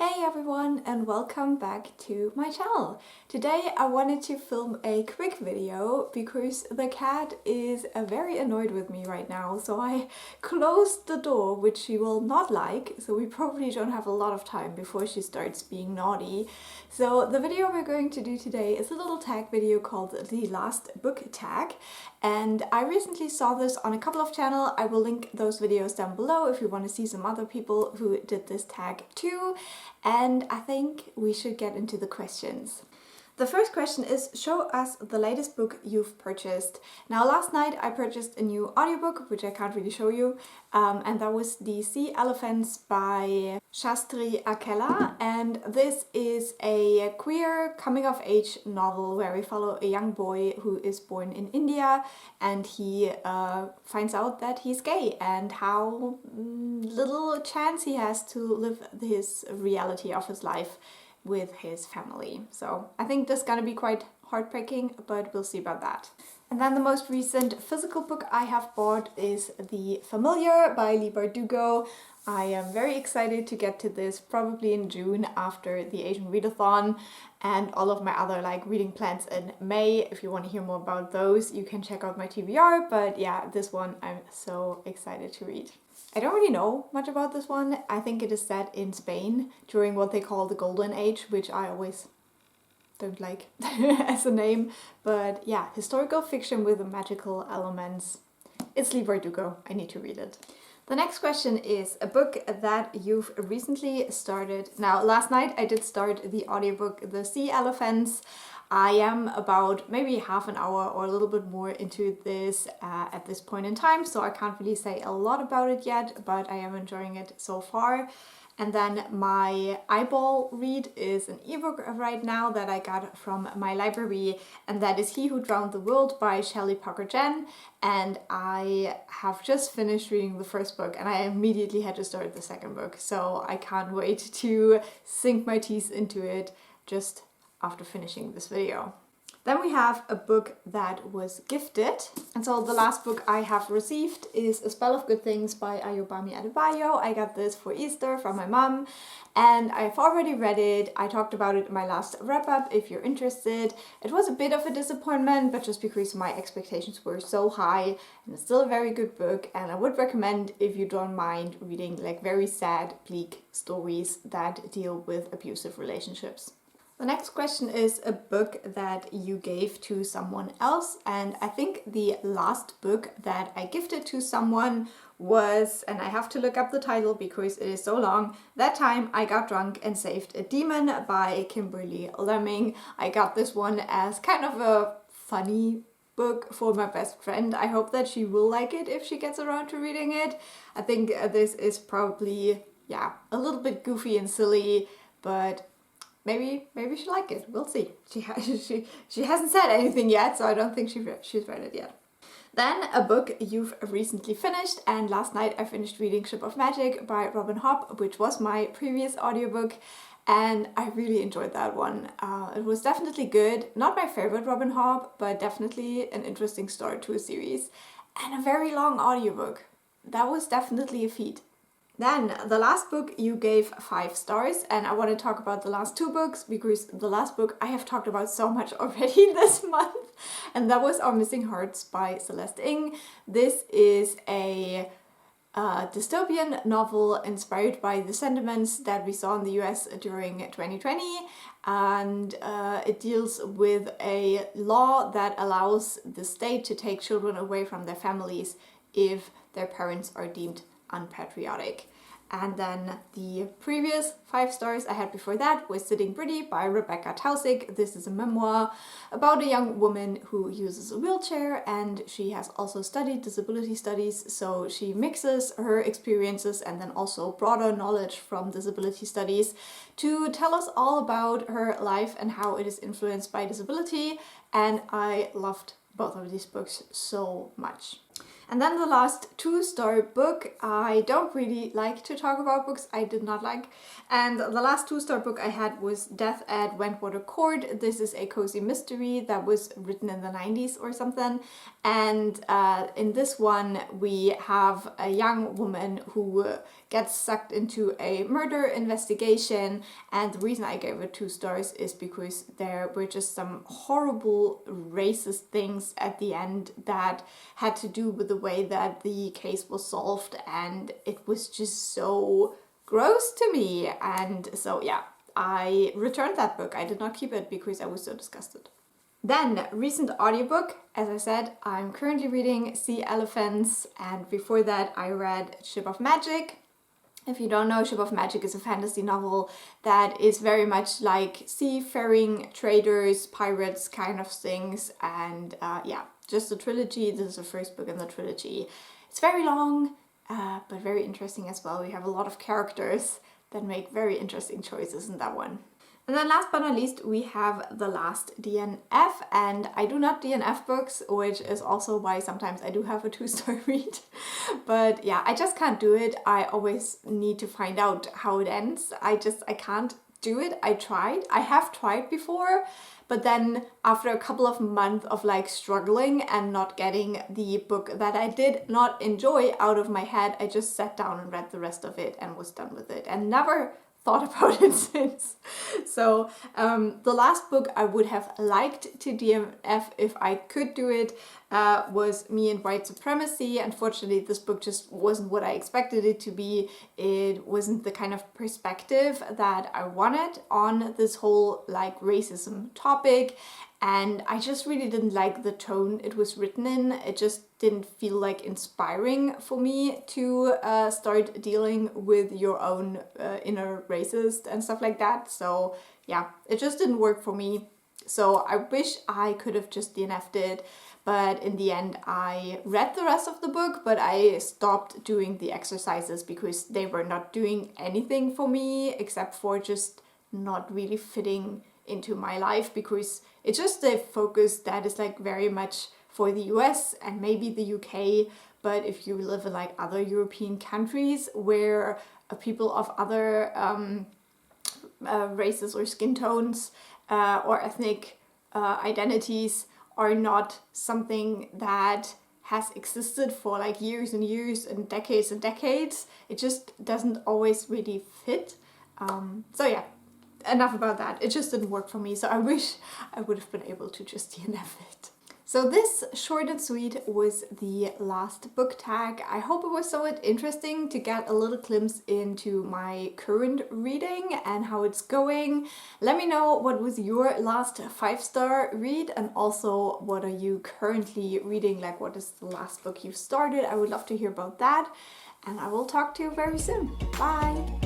Hey everyone, and welcome back to my channel. Today I wanted to film a quick video because the cat is very annoyed with me right now, so I closed the door, which she will not like, so we probably don't have a lot of time before she starts being naughty. So the video we're going to do today is a little tag video called the last book tag, and I recently saw this on a couple of channels. I will link those videos down below if you want to see some other people who did this tag too. And I think we should get into the questions. The first question is, show us the latest book you've purchased. Now last night I purchased a new audiobook, which I can't really show you, and that was The Sea Elephants by Shastri Akella, and this is a queer coming-of-age novel where we follow a young boy who is born in India, and he finds out that he's gay and how little chance he has to live his reality of his life with his family. So I think this is gonna be quite heartbreaking, but we'll see about that. And then the most recent physical book I have bought is The Familiar by Leigh Bardugo. I am very excited to get to this probably in June after the Asian Readathon and all of my other reading plans in May. If you want to hear more about those, you can check out my TBR, but yeah, this one I'm so excited to read. I don't really know much about this one. I think it is set in Spain during what they call the Golden Age, which I always don't like as a name. But yeah, historical fiction with magical elements. It's Leigh Bardugo. I need to read it. The next question is a book that you've recently started. Now, last night I did start the audiobook The Sea Elephants. I am about maybe half an hour or a little bit more into this at this point in time, so I can't really say a lot about it yet, but I am enjoying it so far. And then my eyeball read is an ebook right now that I got from my library, and that is He Who Drowned the World by Shelley. And I have just finished reading the first book and I immediately had to start the second book, so I can't wait to sink my teeth into it just after finishing this video. Then we have a book that was gifted, and so the last book I have received is A Spell of Good Things by Ayobami Adebayo. I got this for Easter from my mom and I've already read it. I talked about it in my last wrap-up if you're interested. It was a bit of a disappointment, but just because my expectations were so high, and it's still a very good book, and I would recommend if you don't mind reading very sad, bleak stories that deal with abusive relationships. The next question is a book that you gave to someone else, and I think the last book that I gifted to someone was, and I have to look up the title because it is so long, That Time I Got Drunk and Saved a Demon by Kimberly Lemming. I got this one as kind of a funny book for my best friend. I hope that she will like it if she gets around to reading it. I think this is probably, yeah, a little bit goofy and silly, but maybe she'll like it. We'll see. She hasn't said anything yet, so I don't think she's read it yet. Then a book you've recently finished, and last night I finished reading Ship of Magic by Hobb, which was my previous audiobook, and I really enjoyed that one. It was definitely good. Not my favorite Hobb, but definitely an interesting start to a series. And a very long audiobook. That was definitely a feat. Then the last book you gave 5 stars, and I want to talk about the last 2 books because the last book I have talked about so much already this month, and that was Our Missing Hearts by Celeste. This is a dystopian novel inspired by the sentiments that we saw in the US during 2020, and it deals with a law that allows the state to take children away from their families if their parents are deemed unpatriotic. And then the previous 5 stars I had before that was Sitting Pretty by Rebekah Taussig. This is a memoir about a young woman who uses a wheelchair, and she has also studied disability studies, so she mixes her experiences and then also broader knowledge from disability studies to tell us all about her life and how it is influenced by disability, and I loved both of these books so much. And then the last 2-star book, I don't really like to talk about books I did not like. And the last 2-star book I had was Death at Wentwater Court. This is a cozy mystery that was written in the 90s or something. And in this one, we have a young woman who gets sucked into a murder investigation. And the reason I gave it 2 stars is because there were just some horrible racist things at the end that had to do with the way that the case was solved, and it was just so gross to me. And so yeah, I returned that book. I did not keep it because I was so disgusted. Then, recent audiobook, as I said, I'm currently reading Sea Elephants, and before that I read Ship of Magic. If you don't know, Ship of Magic is a fantasy novel that is very much like seafaring traders, pirates kind of things, and yeah, just a trilogy. This is the first book in the trilogy. It's very long, but very interesting as well. We have a lot of characters that make very interesting choices in that one. And then last but not least, we have The Last DNF, and I do not DNF books, which is also why sometimes I do have a 2-star read. But yeah, I just can't do it. I always need to find out how it ends. I can't do it. I have tried before, but then after a couple of months of like struggling and not getting the book that I did not enjoy out of my head, I just sat down and read the rest of it and was done with it and never thought about it since. So the last book I would have liked to DNF if I could do it was Me and White Supremacy. Unfortunately, this book just wasn't what I expected it to be. It wasn't the kind of perspective that I wanted on this whole like racism topic. And I just really didn't like the tone it was written in. It just didn't feel like inspiring for me to start dealing with your own inner racist and stuff like that. So yeah, it just didn't work for me. So I wish I could have just DNF'd it. But in the end, I read the rest of the book, but I stopped doing the exercises because they were not doing anything for me except for just not really fitting into my life, because it's just a focus that is like very much for the US and maybe the UK. But if you live in like other European countries where people of other races or skin tones or ethnic identities are not something that has existed for like years and years and decades, it just doesn't always really fit. So yeah, enough about that. It just didn't work for me, so I wish I would have been able to just DNF it. So this short and sweet was the last book tag. I hope it was somewhat interesting to get a little glimpse into my current reading and how it's going. Let me know what was your last 5-star read, and also what are you currently reading, like what is the last book you started. I would love to hear about that, and I will talk to you very soon. Bye!